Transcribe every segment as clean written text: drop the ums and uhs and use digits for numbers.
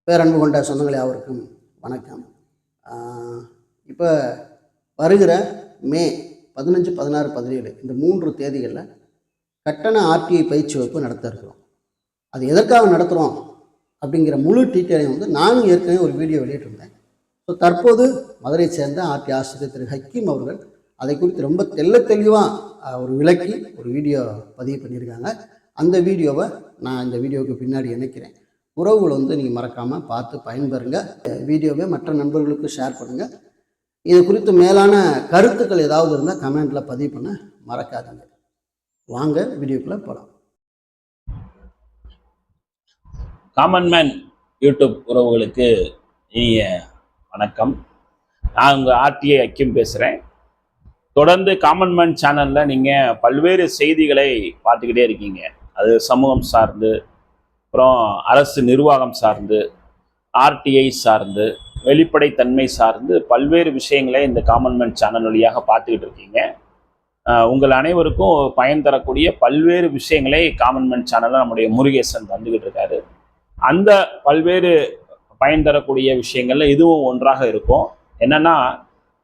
பேரன்பு கொண்ட சொந்தங்களே அவருக்கும் வணக்கம். இப்போ வருகிற மே 15, 16, 17 இந்த 3 தேதிகளில் கட்டண ஆர்டிஐ பயிற்சி வகுப்பு நடத்த இருக்கிறோம். அது எதற்காக நடத்துகிறோம் அப்படிங்கிற முழு டீட்டெயிலையும் வந்து நானும் ஏற்கனவே ஒரு வீடியோ வெளியிட்டிருந்தேன். ஸோ தற்போது மதுரை சேர்ந்த ஆர்டி ஆசிரியர் திரு ஹக்கீம் அவர்கள் அதை குறித்து ரொம்ப தெளிவாக ஒரு விளக்கி ஒரு வீடியோ பதிவு பண்ணியிருக்காங்க. அந்த வீடியோவை நான் இந்த வீடியோவுக்கு பின்னாடி இணைக்கிறேன். உறவுகளை வந்து நீங்கள் மறக்காமல் பார்த்து பயன்பெறுங்க. வீடியோவை மற்ற நண்பர்களுக்கு ஷேர் பண்ணுங்கள். இது குறித்து மேலான கருத்துக்கள் ஏதாவது இருந்தால் கமெண்டில் பதிவு பண்ண மறக்காதுங்க. வாங்க வீடியோக்குள்ளே போகலாம். காமன் மேன் யூடியூப் உறவுகளுக்கு இனிய வணக்கம். நான் உங்கள் ஆர்டிஐ ஹக்கீம் பேசுகிறேன். தொடர்ந்து காமன் மேன் சேனலில் நீங்கள் பல்வேறு செய்திகளை பார்த்துக்கிட்டே இருக்கீங்க. அது சமூகம் சார்ந்து, அப்புறம் அரசு நிர்வாகம் சார்ந்து, ஆர்டிஐ சார்ந்து, வெளிப்படைத்தன்மை சார்ந்து பல்வேறு விஷயங்களை இந்த காமன் மேன் சேனல் வழியாக பார்த்துக்கிட்டு இருக்கீங்க. உங்கள் அனைவருக்கும் பயன் தரக்கூடிய பல்வேறு விஷயங்களை காமன் மேன் சேனலில் நம்முடைய முருகேசன் தந்துக்கிட்டு இருக்காரு. அந்த பல்வேறு பயன் தரக்கூடிய விஷயங்கள்ல இதுவும் ஒன்றாக இருக்கும். என்னன்னா,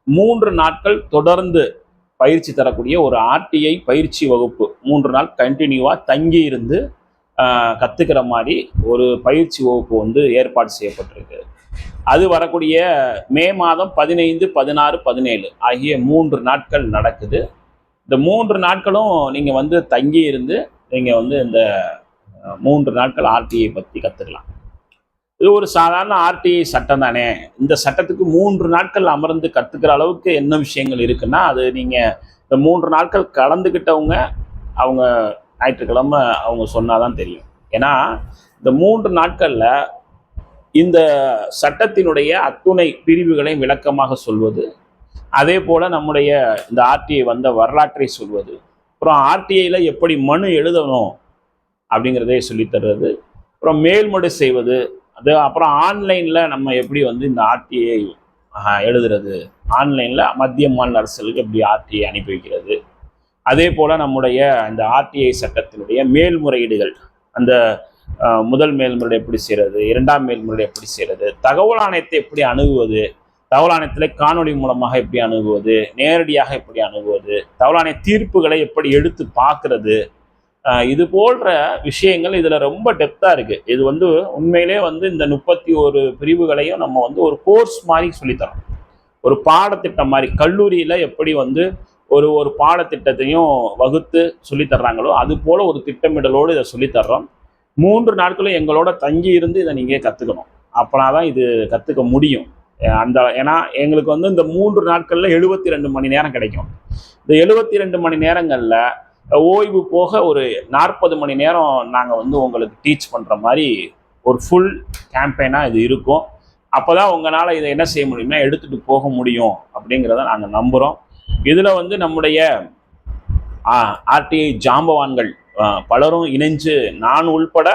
3 நாட்கள் தொடர்ந்து பயிற்சி தரக்கூடிய ஒரு ஆர்டிஐ பயிற்சி வகுப்பு 3 நாள் கண்டினியூவாக தங்கி இருந்து கற்றுக்கிற மாதிரி ஒரு பயிற்சி வகுப்பு வந்து ஏற்பாடு செய்யப்பட்டிருக்கு. அது வரக்கூடிய மே மாதம் 15, 16, 17 ஆகிய 3 நாட்கள் நடக்குது. இந்த 3 நாட்களும் நீங்கள் வந்து தங்கி இருந்து நீங்கள் வந்து இந்த 3 நாட்கள் ஆர்டிஐ பற்றி கற்றுக்கலாம். இது ஒரு சாதாரண ஆர்டிஐ சட்டம் தானே. இந்த சட்டத்துக்கு 3 நாட்கள் அமர்ந்து கற்றுக்கிற அளவுக்கு என்ன விஷயங்கள் இருக்குன்னா, அது நீங்கள் இந்த 3 நாட்கள் கலந்துக்கிட்டவங்க அவங்க ஞாயிற்றுக்கிழமை அவங்க சொன்னாதான் தெரியும். ஏன்னா இந்த 3 நாட்களில் இந்த சட்டத்தினுடைய அத்துணை பிரிவுகளை விளக்கமாக சொல்வது, அதே போல் நம்முடைய இந்த ஆர்டிஐ வந்த வரலாற்றை சொல்வது, அப்புறம் ஆர்டிஐயில் எப்படி மனு எழுதணும் அப்படிங்கிறதே சொல்லித்தர்றது, அப்புறம் மேல்முறை செய்வது, அது அப்புறம் ஆன்லைனில் நம்ம எப்படி வந்து இந்த ஆர்டிஐ எழுதுறது, ஆன்லைனில் மத்திய மாநில அரசுகளுக்கு எப்படி ஆர்டிஐ அனுப்பி வைக்கிறது, அதே போல் நம்முடைய இந்த ஆர்டிஐ சட்டத்தினுடைய மேல்முறையீடுகள், அந்த முதல் மேல்முறை எப்படி செய்கிறது, 2ஆம் மேல்முறை எப்படி செய்கிறது, தகவல் ஆணையத்தை எப்படி அணுகுவது, தகவல் ஆணையத்தில் காணொலி மூலமாக எப்படி அணுகுவது, நேரடியாக எப்படி அணுகுவது, தகவல் ஆணைய தீர்ப்புகளை எப்படி எடுத்து பார்க்கறது, இது போன்ற விஷயங்கள் இதில் ரொம்ப டெப்த்தாக இருக்குது. இது வந்து உண்மையிலே வந்து இந்த 31 பிரிவுகளையும் நம்ம வந்து ஒரு கோர்ஸ் மாதிரி சொல்லித்தரோம். ஒரு பாடத்திட்டம் மாதிரி கல்லூரியில் எப்படி வந்து ஒரு பாடத்திட்டத்தையும் வகுத்து சொல்லித்தர்றாங்களோ அது போல் ஒரு திட்டமிடலோடு இதை சொல்லித்தர்றோம். 3 நாட்களும் எங்களோட தங்கி இருந்து இதை நீங்கள் கற்றுக்கணும். அப்போனா தான் இது கற்றுக்க முடியும். ஏன்னா எங்களுக்கு வந்து இந்த 3 நாட்களில் 72 மணி நேரம் கிடைக்கும். இந்த 72 மணி நேரங்களில் ஓய்வு போக ஒரு 40 மணி நேரம் நாங்கள் வந்து உங்களுக்கு டீச் பண்ணுற மாதிரி ஒரு ஃபுல் கேம்பெயினாக இது இருக்கும். அப்போ தான் உங்களால் இதை என்ன செய்ய முடியும்னா எடுத்துகிட்டு போக முடியும் அப்படிங்கிறத நாங்கள் நம்புகிறோம். இதில் வந்து நம்முடைய ஆர்டிஐ ஜாம்பவான்கள் பலரும் இணைஞ்சு, நான் உள்பட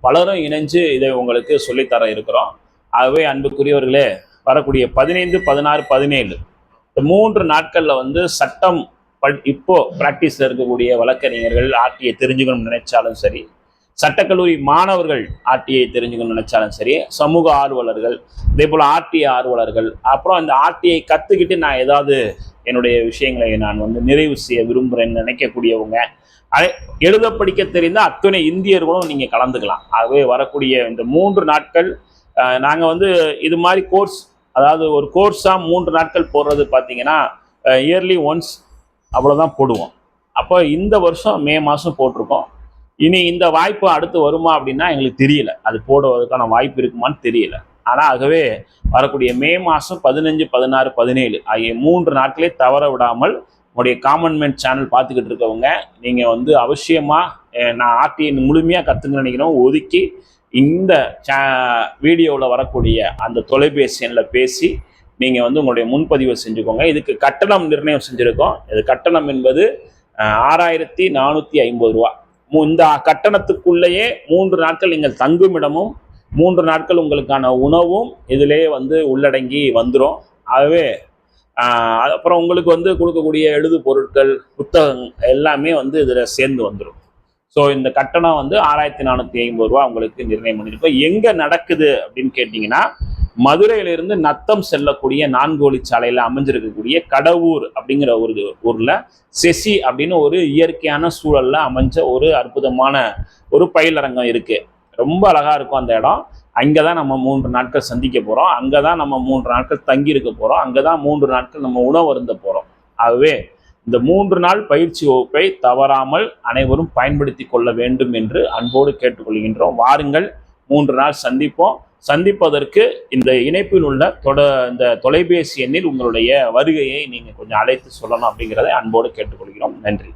பலரும் இணைஞ்சு இதை உங்களுக்கு சொல்லித்தர இருக்கிறோம். ஆகவே அன்புக்குரியவர்களே, வரக்கூடிய 15, 16, 17 இந்த 3 நாட்களில் வந்து சட்டம் இப்போ ப்ராக்டிஸில் இருக்கக்கூடிய வழக்கறிஞர்கள் ஆர்டிஐ தெரிஞ்சுக்கணும்னு நினைச்சாலும் சரி, சட்டக்கல்லூரி மாணவர்கள் ஆர்டிஐ தெரிஞ்சுக்கணும்னு நினைச்சாலும் சரி, சமூக ஆர்வலர்கள், இதே போல் ஆர்டிஐ ஆர்வலர்கள், அப்புறம் இந்த ஆர்டிஐ கற்றுக்கிட்டு நான் ஏதாவது என்னுடைய விஷயங்களை நான் வந்து நிறைவு செய்ய விரும்புகிறேன்னு நினைக்கக்கூடியவங்க, எழுத படிக்க தெரிந்த அத்தனை இந்தியர்களும் நீங்கள் கலந்துக்கலாம். ஆகவே வரக்கூடிய இந்த 3 நாட்கள் நாங்கள் வந்து இது மாதிரி கோர்ஸ், அதாவது ஒரு கோர்ஸாக 3 நாட்கள் போடுறது பார்த்தீங்கன்னா இயர்லி ஒன்ஸ் அவ்வளோதான் போடுவோம். அப்போ இந்த வருஷம் மே மாதம் போட்டிருக்கோம். இனி இந்த வாய்ப்பு அடுத்து வருமா அப்படின்னா எங்களுக்கு தெரியல. அது போடுவதற்கான வாய்ப்பு இருக்குமான்னு தெரியல. ஆனால் ஆகவே வரக்கூடிய மே மாதம் 15, 16, 17 ஆகிய 3 நாட்களே தவற விடாமல் உங்களுடைய காமன் மேன் சேனல் பார்த்துக்கிட்டு இருக்கவங்க நீங்கள் வந்து அவசியமாக நான் ஆர்டிஐ முழுமையாக கற்றுக்க நினைக்கிறோம் ஒதுக்கி இந்த வீடியோவில் வரக்கூடிய அந்த தொலைபேசி எண்ணில் பேசி நீங்கள் வந்து உங்களுடைய முன்பதிவை செஞ்சுக்கோங்க. இதுக்கு கட்டணம் நிர்ணயம் செஞ்சுருக்கோம். இது கட்டணம் என்பது 6450 ரூபா. இந்த கட்டணத்துக்குள்ளேயே 3 நாட்கள் நீங்கள் தங்குமிடமும் 3 நாட்கள் உங்களுக்கான உணவும் இதிலே வந்து உள்ளடங்கி வந்துடும். ஆகவே அப்புறம் உங்களுக்கு வந்து கொடுக்கக்கூடிய எழுது பொருட்கள், புத்தகம் எல்லாமே வந்து இதில் சேர்ந்து வந்துடும். ஸோ இந்த கட்டணம் வந்து 6450 ரூபா உங்களுக்கு நிர்ணயம் பண்ணியிருக்கோம். எங்க நடக்குது அப்படின்னு கேட்டீங்கன்னா, மதுரையிலிருந்து நத்தம் செல்லக்கூடிய 4 வழிச்சாலையில அமைஞ்சிருக்கக்கூடிய கடவுர் அப்படிங்கிற ஒரு ஊர்ல செசி அப்படின்னு ஒரு இயற்கையான சூழல்ல அமைஞ்ச ஒரு அற்புதமான ஒரு பயிலரங்கம் இருக்கு. ரொம்ப அழகா இருக்கும் அந்த இடம். அங்கதான் நம்ம 3 நாட்கள் சந்திக்க போறோம். அங்கதான் நம்ம 3 நாட்கள் தங்கி இருக்க போறோம். அங்கதான் 3 நாட்கள் நம்ம உணவு அருந்த போறோம். ஆகவே இந்த 3 நாள் பயிற்சி வகுப்பை தவறாமல் அனைவரும் பயன்படுத்தி கொள்ள வேண்டும் என்று அன்போடு கேட்டுக்கொள்கின்றோம். வாருங்கள், 3 நாள் சந்திப்போம். சந்திப்பதற்கு இந்த இணைப்பில் உள்ள இந்த தொலைபேசி எண்ணில் உங்களுடைய வருகையை நீங்க கொஞ்சம் அழைத்து சொல்லணும் அப்படிங்கிறதை அன்போடு கேட்டுக்கொள்கிறோம். நன்றி.